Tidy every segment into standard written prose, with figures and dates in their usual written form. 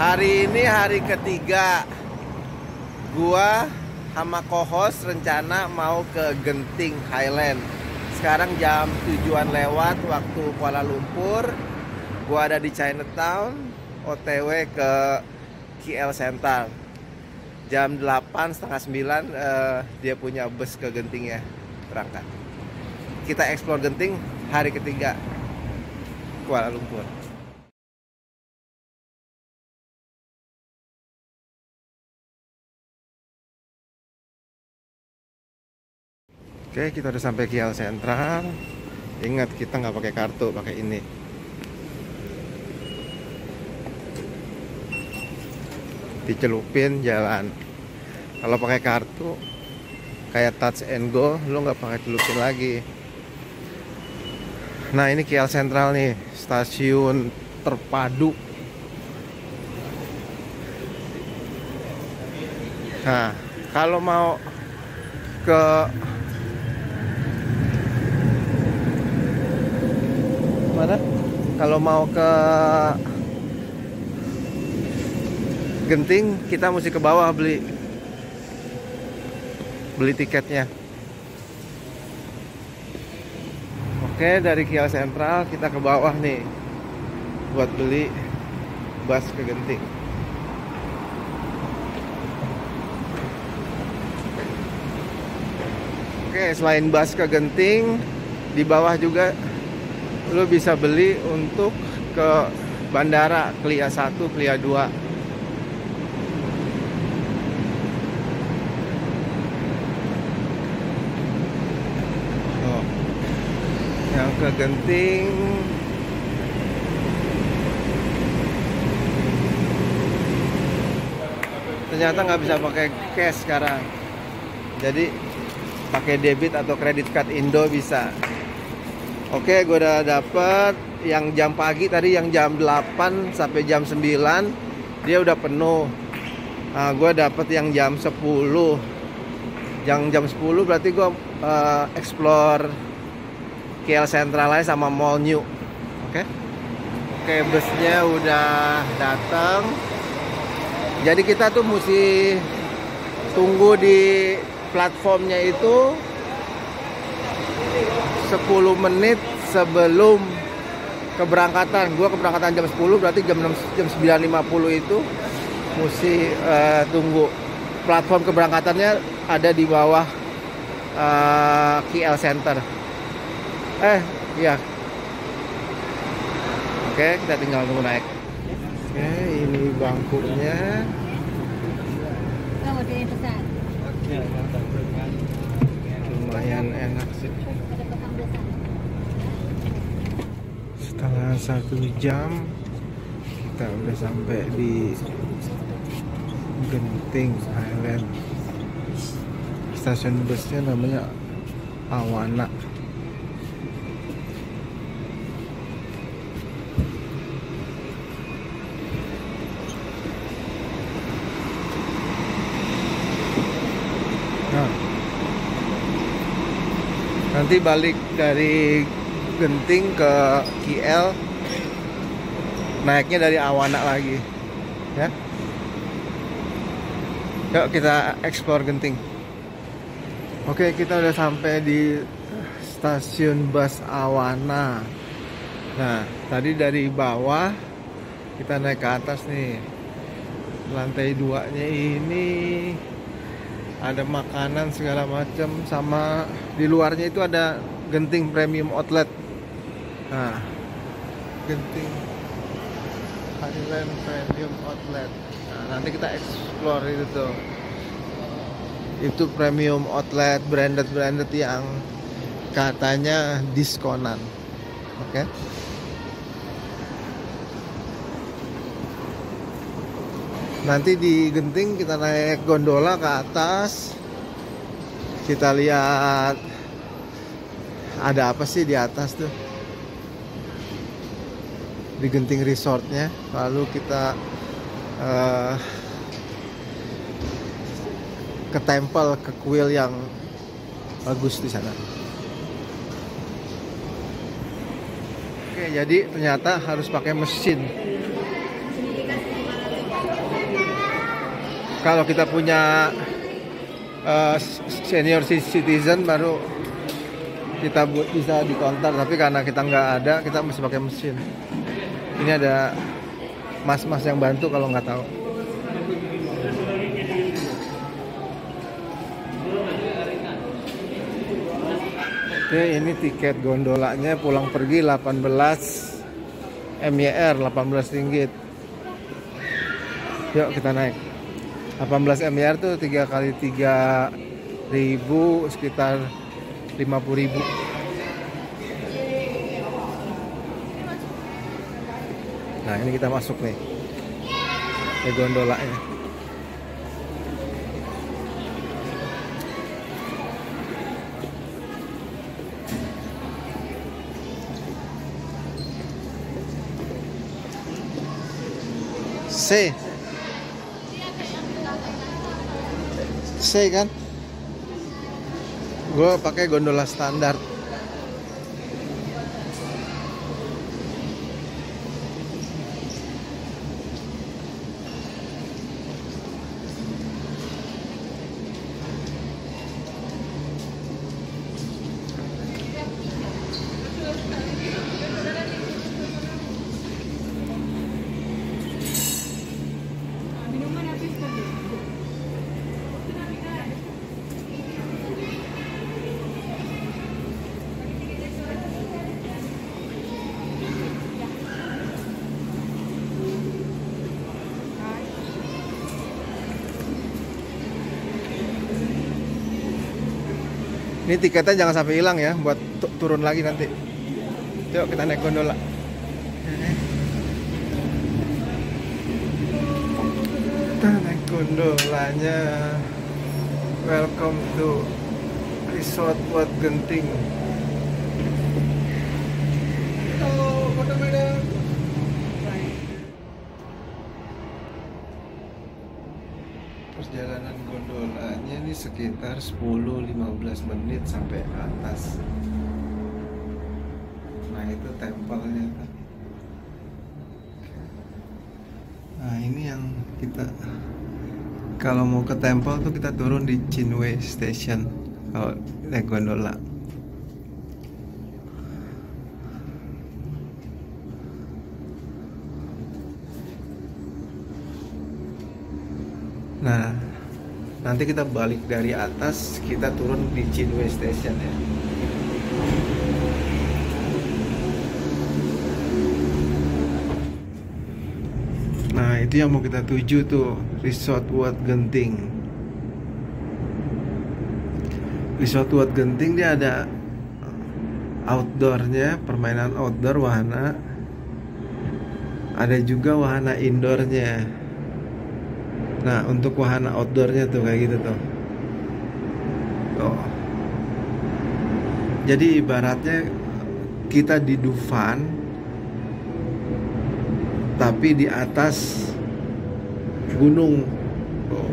Hari ini hari ketiga gua sama co-host rencana mau ke Genting Highland. Sekarang jam 7-an lewat waktu Kuala Lumpur. Gua ada di Chinatown, OTW ke KL Center. Jam 8, setengah 9 dia punya bus ke Genting ya, berangkat. Kita explore Genting hari ketiga Kuala Lumpur. Oke, kita udah sampai KL Sentral. Ingat, kita nggak pakai kartu, pakai ini. Dicelupin jalan. Kalau pakai kartu, kayak touch and go, lo nggak pakai celupin lagi. Nah, ini KL Sentral nih, stasiun terpadu. Nah, kalau mau ke mana? Kalau mau ke Genting, kita mesti ke bawah beli tiketnya. Oke, dari KL Sentral kita ke bawah nih buat beli bus ke Genting. Oke, selain bus ke Genting, di bawah juga lo bisa beli untuk ke bandara Klia 1, Klia 2. Oh, yang ke Genting ternyata nggak bisa pakai cash sekarang, jadi pakai debit atau kredit card Indo bisa. Oke, gue udah dapet yang jam pagi tadi, yang jam 8 sampai jam 9 dia udah penuh. Nah, gue dapet yang jam 10. Yang jam 10 berarti gue explore KL Sentral aja sama Mall New. Oke, busnya udah datang. Jadi kita tuh mesti tunggu di platformnya itu 10 menit sebelum keberangkatan. Gua keberangkatan jam 10, berarti jam 9.50 itu mesti tunggu. Platform keberangkatannya ada di bawah KL Center. Iya. Oke, kita tinggal tunggu naik. Oke, ini bangkunya. Lumayan enak sih. Setelah 1 jam kita udah sampai di Genting Highland. Stasiun busnya namanya Awana. Nah, nanti balik dari Genting ke KL, naiknya dari Awana lagi ya. Yuk kita explore Genting. Oke, kita udah sampai di stasiun bus Awana. Nah, tadi dari bawah kita naik ke atas nih. Lantai 2-nya ini ada makanan segala macam, sama di luarnya itu ada Genting Premium Outlet. Nah, Genting Highland Premium Outlet. Nah, nanti kita explore itu tuh. Itu premium outlet, branded yang katanya diskonan. Oke. Nanti di Genting kita naik gondola ke atas. Kita lihat ada apa sih di atas tuh, di Genting Resortnya. Lalu kita ke temple, ke kuil yang bagus di sana. Oke, jadi ternyata harus pakai mesin. Kalau kita punya senior citizen baru kita bisa di counter, tapi karena kita nggak ada, kita mesti pakai mesin. Ini ada mas-mas yang bantu kalau nggak tahu. Oke, ini tiket gondolanya pulang pergi 18 MYR, 18 ringgit. Yuk kita naik. 18 MYR tuh 3 kali 3.000 sekitar 50.000. Nah, ini kita masuk nih ke gondolanya. C kan? Gue pakai gondola standar. Ini tiketnya jangan sampai hilang ya, buat turun lagi nanti. Yuk kita naik gondola. Kita naik gondolanya. Welcome to Resort Wat Genting. Oh, Kota Medan. Perjalanan gondolanya ini sekitar 10-15 menit sampai atas. Nah, itu tempelnya tadi. Nah, ini yang kita kalau mau ke tempel tuh kita turun di Chinwei Station kalau naik gondola. Nah, nanti kita balik dari atas, kita turun di Chinwei Station ya. Nah, itu yang mau kita tuju tuh, Resort Wat Genting. Resort Wat Genting dia ada outdoornya, permainan outdoor wahana. Ada juga wahana indoornya. Nah, untuk wahana outdoornya tuh kayak gitu tuh. Tuh. Jadi ibaratnya kita di Dufan, tapi di atas gunung. Tuh.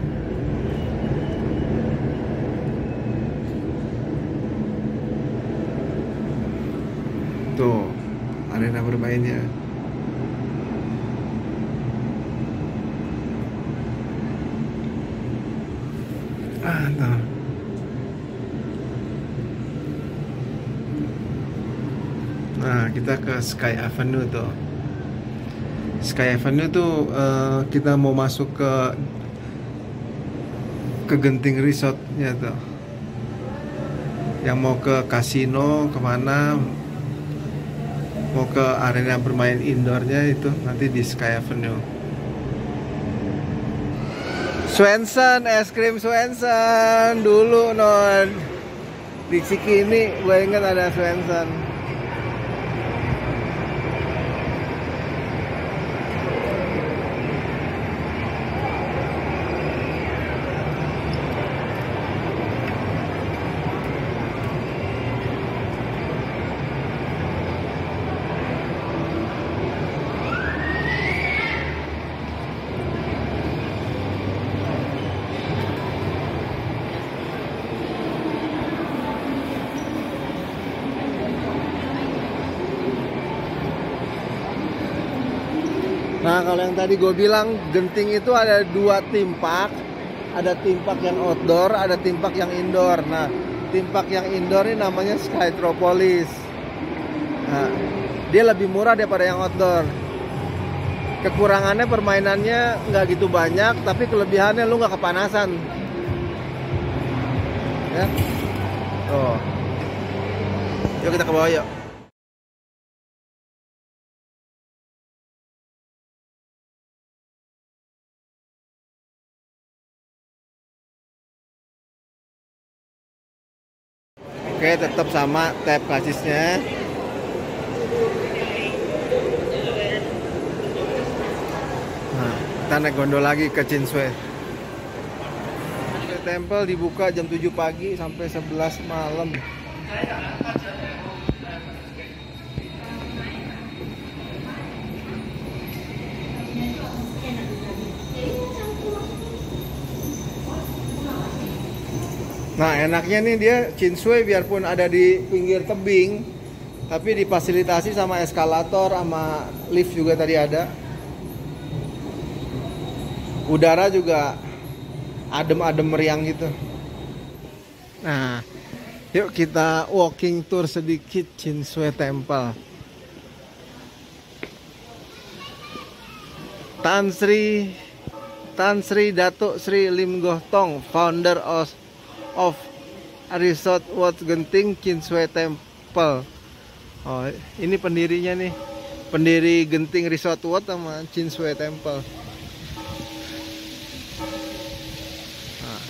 Tuh, arena bermainnya. Tuh. Nah, kita ke Sky Avenue tuh. Sky Avenue tuh kita mau masuk ke Genting Resortnya tuh. Yang mau ke kasino kemana, mau ke arena bermain indoornya itu nanti di Sky Avenue. Swensen, es krim Swensen dulu non di Cikini, gue inget ada Swensen. Nah, kalau yang tadi gue bilang Genting itu ada 2 theme park. ada timpak yang outdoor, ada timpak yang indoor. Nah, timpak yang indoor ini namanya Skytropolis. Nah, dia lebih murah daripada yang outdoor. Kekurangannya permainannya nggak gitu banyak, tapi kelebihannya lu nggak kepanasan. Ya, tuh. Yuk kita ke bawah yuk. Oke, tetap sama tab kasisnya. Nah, kita naik gondol lagi ke Chinsue. Temple dibuka jam 7 pagi sampai 11 malam. Nah, enaknya nih dia Chinsue biarpun ada di pinggir tebing, tapi difasilitasi sama eskalator, sama lift juga tadi ada. Udara juga adem-adem meriang gitu. Nah, yuk kita walking tour sedikit Chinsue Temple. Tan Sri Datuk Sri Lim Goh Tong, founder of Resort Wat Genting Chinsue Temple. Oh, ini pendirinya nih. Pendiri Genting Resort Wat sama Chinsue Temple. Nah.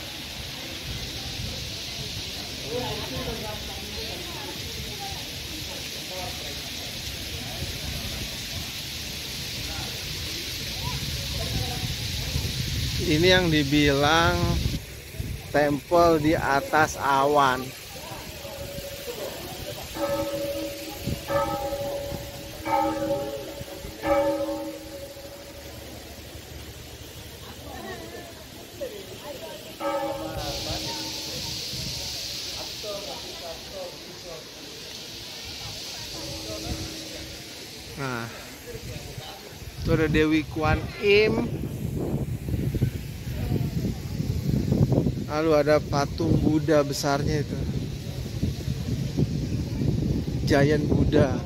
Ini yang dibilang temple di atas awan. Nah, itu ada Dewi Kwan Im. Lalu ada patung Buddha besarnya itu, Giant Buddha.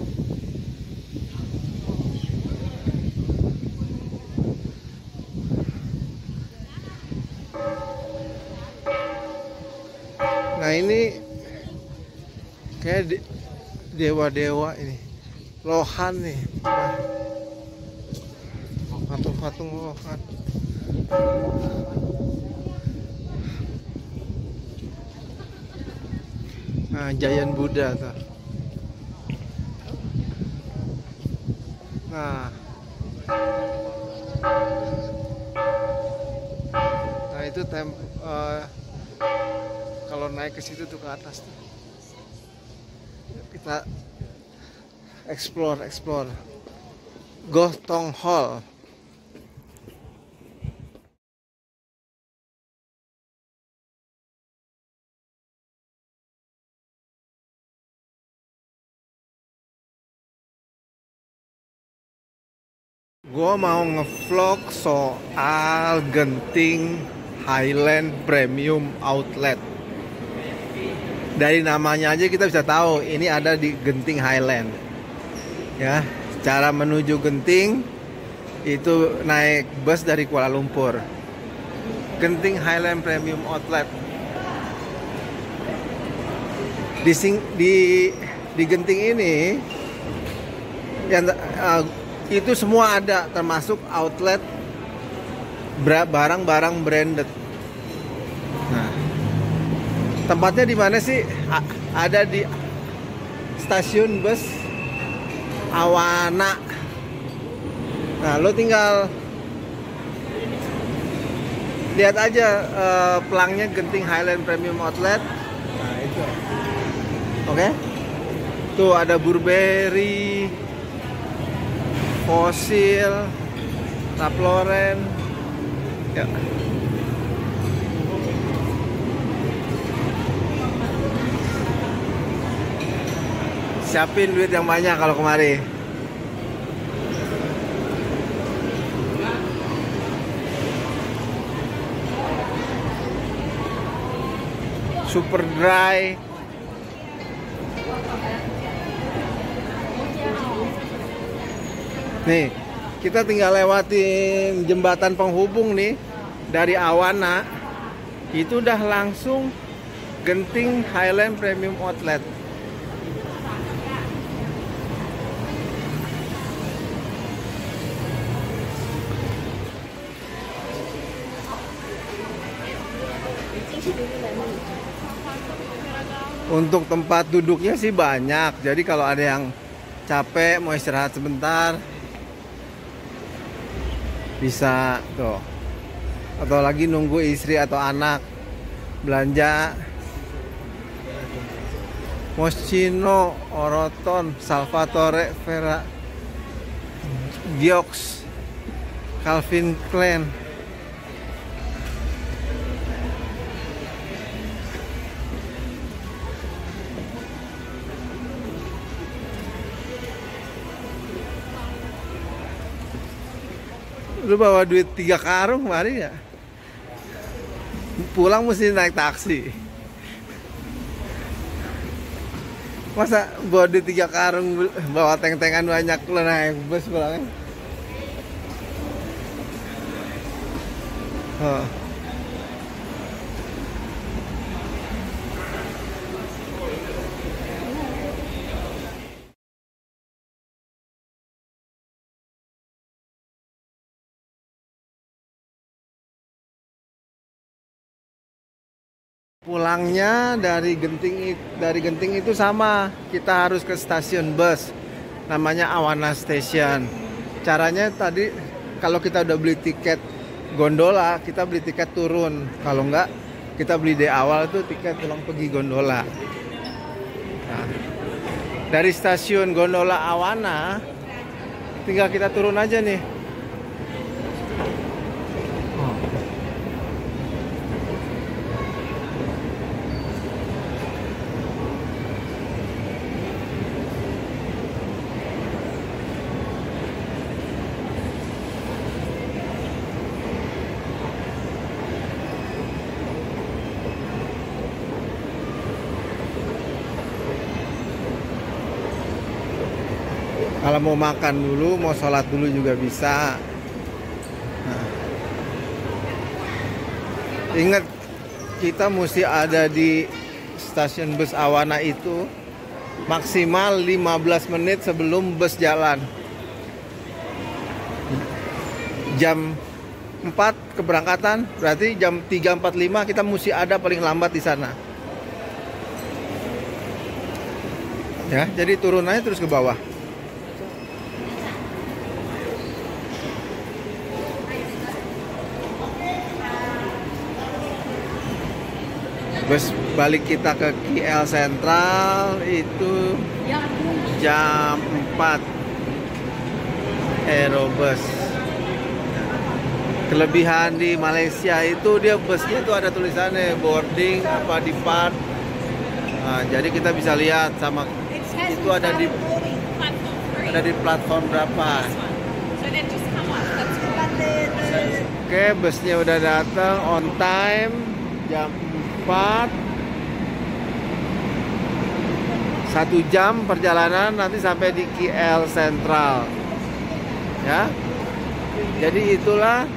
Nah, ini kayak dewa-dewa ini, Lohan nih, patung-patung Lohan. Nah, Giant Buddha tuh. Nah, itu kalau naik ke situ tuh ke atas tuh. Kita explore Goh Tong Hall. Gua mau ngevlog soal Genting Highland Premium Outlet. Dari namanya aja kita bisa tahu ini ada di Genting Highland. Ya, cara menuju Genting itu naik bus dari Kuala Lumpur. Genting Highland Premium Outlet. Di Genting ini yang itu semua ada, termasuk outlet barang-barang branded. Nah, tempatnya di mana sih? Ada di stasiun bus Awana. Nah, lo tinggal lihat aja pelangnya Genting Highland Premium Outlet. Nah, itu. Oke. Tuh ada Burberry, Fossil, Ralph Lauren. Ya. Siapin duit yang banyak kalau kemari. super dry. Nih, kita tinggal lewatin jembatan penghubung nih dari Awana. Itu udah langsung Genting Highland Premium Outlet. Untuk tempat duduknya sih banyak. Jadi kalau ada yang capek mau istirahat sebentar bisa tuh. Atau lagi nunggu istri atau anak belanja. Moschino, Oroton, Salvatore Vera, Giox, Calvin Klein. Lu bawa duit 3 karung mari ya? Pulang mesti naik taksi. Masa bawa duit 3 karung, bawa teng-tengan banyak, lu naik bus pulangnya? Oh. Pulangnya dari Genting itu sama, kita harus ke stasiun bus namanya Awana Station. Caranya tadi kalau kita udah beli tiket gondola, kita beli tiket turun. Kalau enggak, kita beli di awal tuh tiket pulang pergi gondola. Nah, dari stasiun gondola Awana tinggal kita turun aja nih. Kalau mau makan dulu, mau sholat dulu juga bisa. Nah. Ingat, kita mesti ada di stasiun bus Awana itu maksimal 15 menit sebelum bus jalan. Jam 4 keberangkatan, berarti jam 3.45 kita mesti ada paling lambat di sana. Ya, jadi turun aja terus ke bawah. Bus balik kita ke KL Sentral itu jam 4 Aerobus. Kelebihan di Malaysia itu dia busnya itu ada tulisannya boarding apa depart. Nah, jadi kita bisa lihat sama itu ada di platform berapa. Oke, busnya udah datang on time jam 4. 1 jam perjalanan nanti sampai di KL Sentral. Ya. Jadi itulah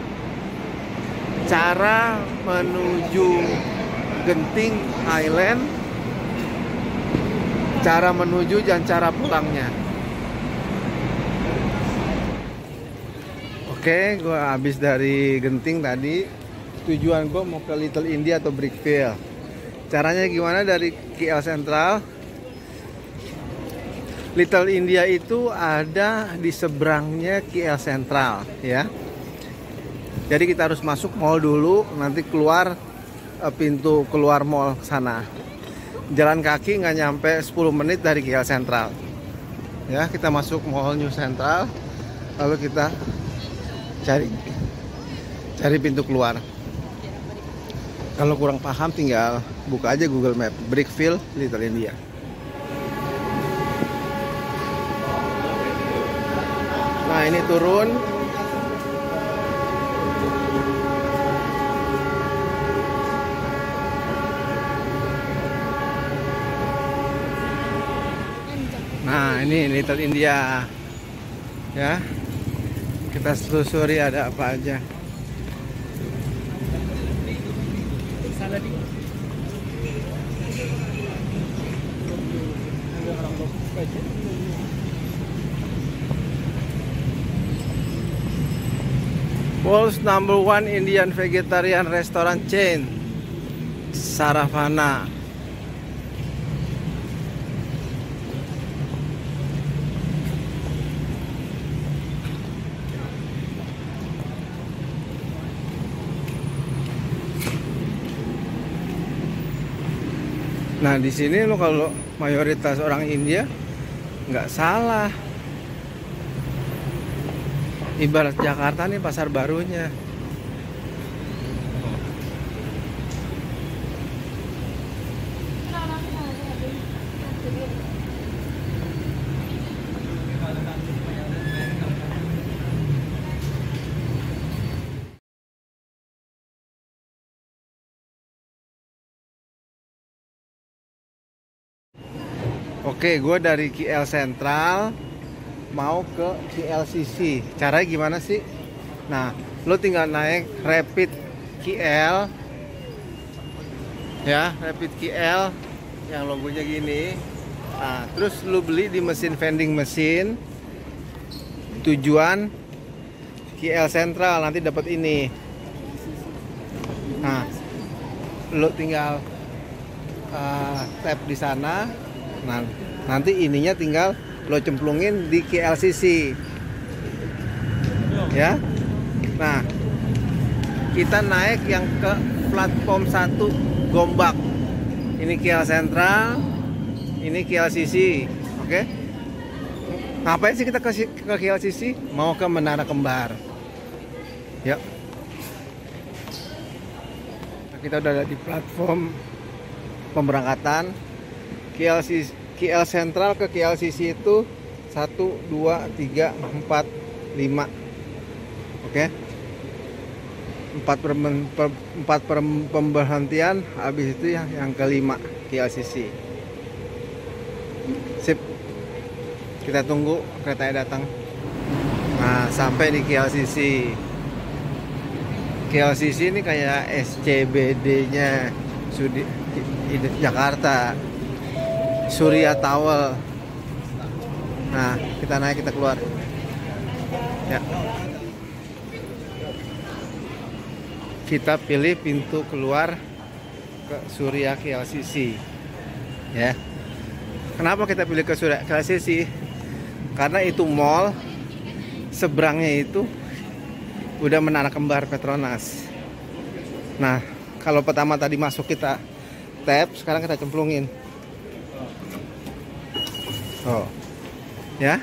cara menuju Genting Highland, cara menuju dan cara pulangnya. Oke, gue habis dari Genting tadi. Tujuan gue mau ke Little India atau Brickville. Caranya gimana dari KL Sentral? Little India itu ada di seberangnya KL Sentral, ya. Jadi kita harus masuk mall dulu, nanti keluar pintu keluar mall sana. Jalan kaki nggak nyampe 10 menit dari KL Sentral. Ya, kita masuk mall New Central, lalu kita cari pintu keluar. Kalau kurang paham tinggal buka aja Google Map, Brickville, Little India. Nah, ini turun. ini Little India ya. Kita telusuri ada apa aja. World's #1 Indian vegetarian restaurant chain, Saravana. Nah, di sini lo kalau mayoritas orang India nggak salah. Ibarat Jakarta nih pasar barunya. Oke, gue dari KL Sentral mau ke KLCC. Caranya gimana sih? Nah, lo tinggal naik Rapid KL ya, Rapid KL yang logonya gini. Nah, terus lo beli di mesin vending mesin tujuan KL Sentral, nanti dapat ini. Nah, lo tinggal tap di sana. Nah, nanti ininya tinggal lo cemplungin di KLCC ya. Nah, kita naik yang ke platform 1 Gombak. Ini KL Sentral, ini KLCC. Oke. Ngapain sih kita ke KLCC? Mau ke Menara Kembar. Ya. Nah, kita udah ada di platform pemberangkatan KL Sentral ke KLCC itu 1, 2, 3, 4, 5. Oke. 4 pemberhentian, habis itu ya yang kelima KLCC. Sip. Kita tunggu keretanya datang. Nah, sampai di KLCC. KLCC ini kayak SCBD-nya Jakarta. Surya Tower. Nah, kita naik, kita keluar. Ya. Kita pilih pintu keluar ke Surya KLCC. Ya. Kenapa kita pilih ke Surya KLCC? Karena itu mall, seberangnya itu udah Menara Kembar Petronas. Nah, kalau pertama tadi masuk kita tap, sekarang kita cemplungin. Oh, ya.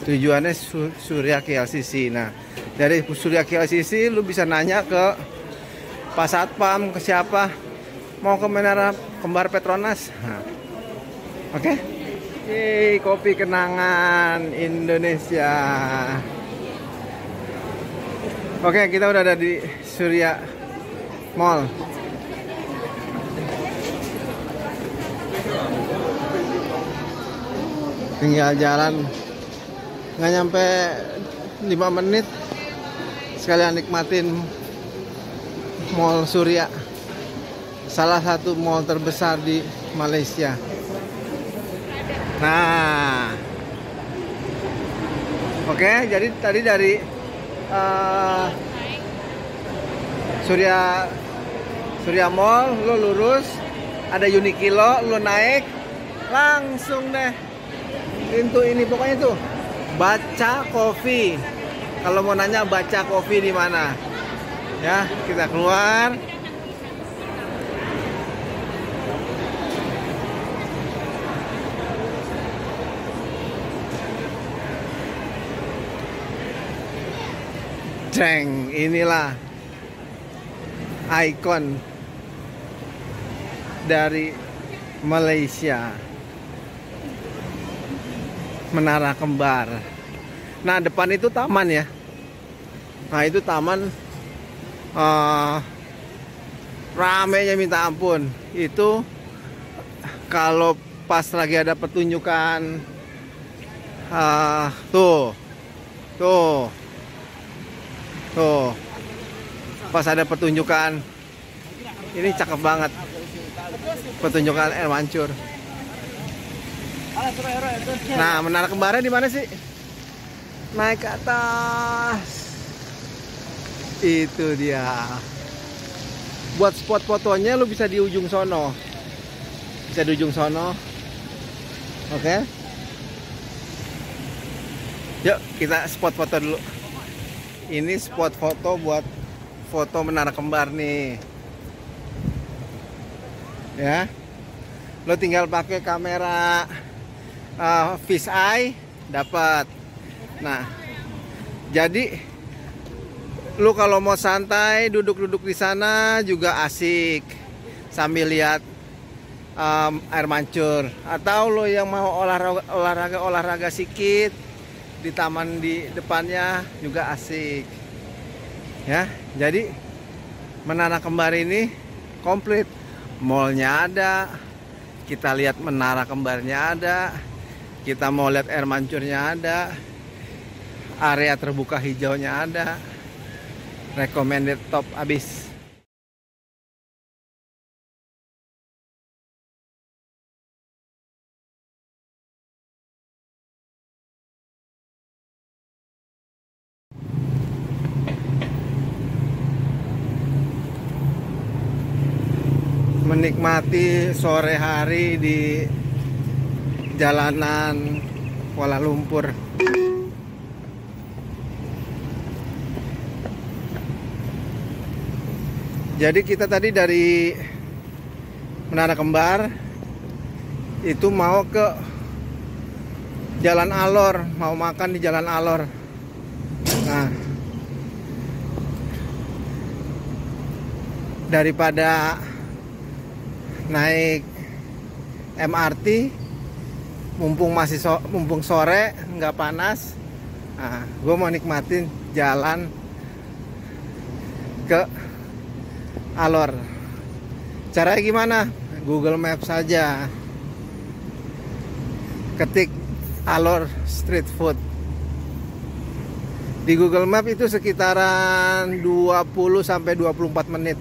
Tujuannya Surya KLCC. Nah, dari Surya KLCC lu bisa nanya ke Pak Satpam, ke siapa, mau ke Menara Kembar Petronas. Nah, oke. Yeay, kopi kenangan Indonesia. Oke, kita udah ada di Surya Mall. Tinggal jalan nggak nyampe 5 menit, sekalian nikmatin Mall Surya, salah satu mall terbesar di Malaysia. Nah, oke, jadi tadi dari Surya Mall lo lurus, ada Uniqlo, lo naik langsung deh pintu ini, pokoknya tuh Baca Coffee. Kalau mau nanya Baca Coffee di mana, ya kita keluar. Ceng, inilah ikon dari Malaysia, Menara Kembar. Nah, depan itu taman ya. Nah, itu taman ramenya minta ampun. Itu kalau pas lagi ada pertunjukan. Tuh, tuh, tuh. Pas ada pertunjukan. Ini cakep banget. Pertunjukan air mancur. Nah, Menara Kembarnya di mana sih? Naik ke atas. Itu dia. Buat spot fotonya lu bisa di ujung sono. Bisa di ujung sono. Oke. Yuk kita spot foto dulu. Ini spot foto buat foto Menara Kembar nih. Ya. Lo tinggal pakai kamera fish eye dapat. Nah, jadi lu kalau mau santai duduk-duduk di sana juga asik sambil lihat air mancur. Atau lo yang mau olahraga sedikit di taman di depannya juga asik. Ya, jadi Menara Kembar ini komplit. Mallnya ada, kita lihat Menara Kembarnya ada, kita mau lihat air mancurnya ada, area terbuka hijaunya ada. Recommended top abis. Menikmati sore hari di jalanan Kuala Lumpur. Jadi kita tadi dari Menara Kembar itu mau ke Jalan Alor, mau makan di Jalan Alor. Nah, daripada naik MRT, mumpung sore nggak panas, nah, gue mau nikmatin jalan ke Alor. Caranya gimana? Google Maps saja, ketik Alor Street Food. Di Google Maps itu sekitaran 20 sampai 24 menit.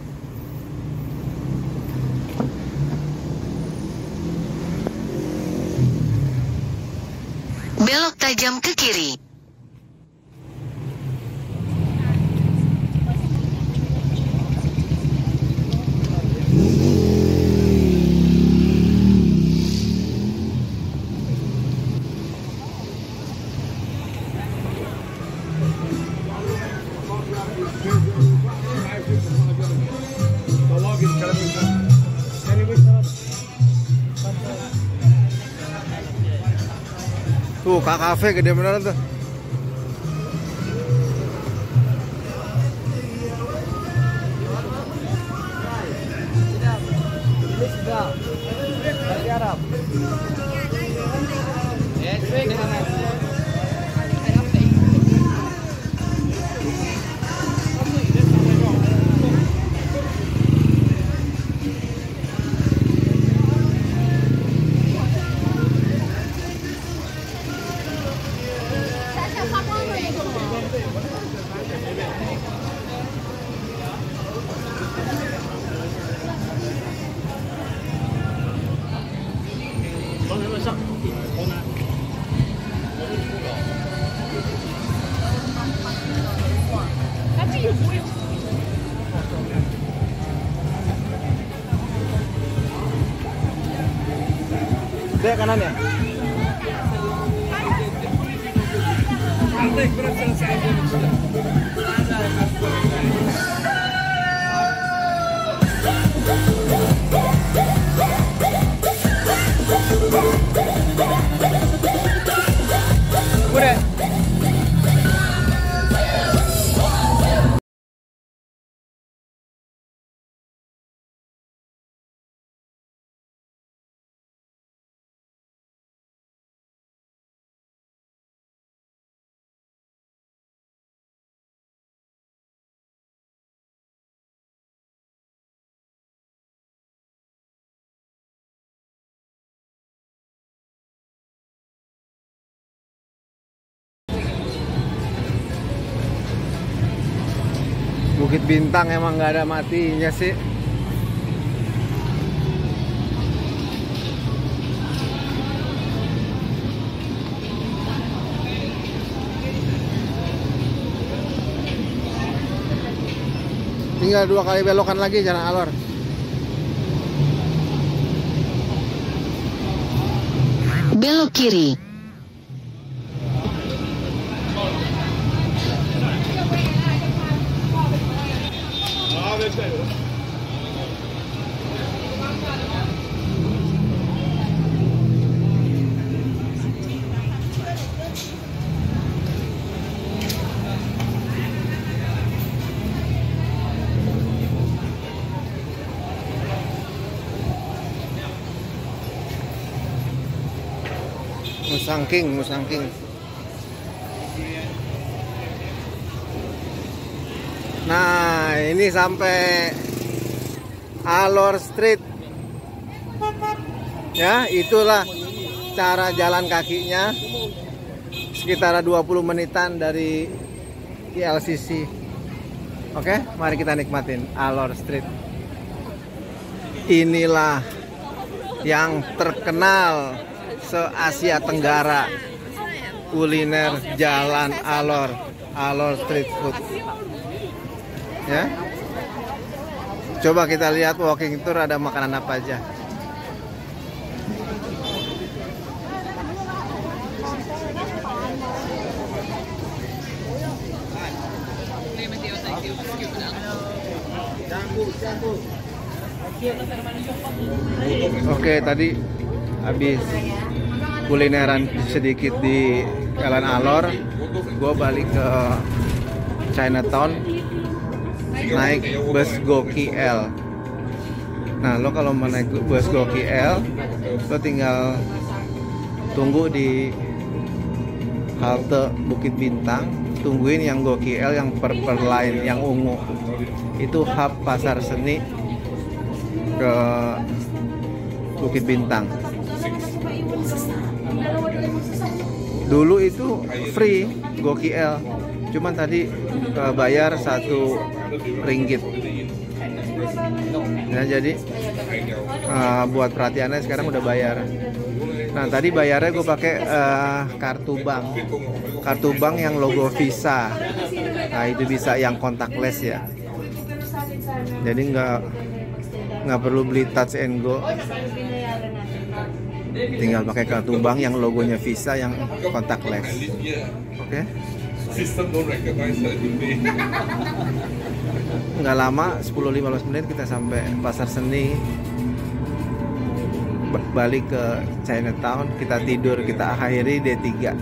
Belok tajam ke kiri. Tuh, Kak Cafe gede beneran tuh. Dek kanan ya? Udah. Bukit Bintang emang nggak ada matinya sih. Tinggal 2 kali belokan lagi Jalan Alor. Belok kiri. Musangking. Nah, ini sampai Alor Street. Ya, itulah cara jalan kakinya. Sekitar 20 menitan dari KLCC. Oke, mari kita nikmatin Alor Street. Inilah yang terkenal se-Asia Tenggara, kuliner Jalan Alor, Alor Street Food. Ya, coba kita lihat walking tour ada makanan apa aja. Oke, tadi habis kulineran sedikit di Jalan Alor, gue balik ke Chinatown naik bus GoKL. Nah, lo kalau mau naik bus GoKL, lo tinggal tunggu di halte Bukit Bintang, tungguin yang GoKL yang Purple Line yang ungu. Itu hub pasar seni ke Bukit Bintang. Dulu itu free GoKL, cuman tadi bayar 1 ringgit. Nah, jadi buat perhatiannya sekarang udah bayar. Nah, tadi bayarnya gue pakai kartu bank yang logo Visa. Nah, itu bisa yang contactless ya. Jadi nggak perlu beli touch and go. Tinggal pakai kartu bank yang logonya Visa yang contactless. Oke. Nggak lama, 10-15 menit kita sampai pasar seni. Balik ke Chinatown, kita tidur, kita akhiri D3.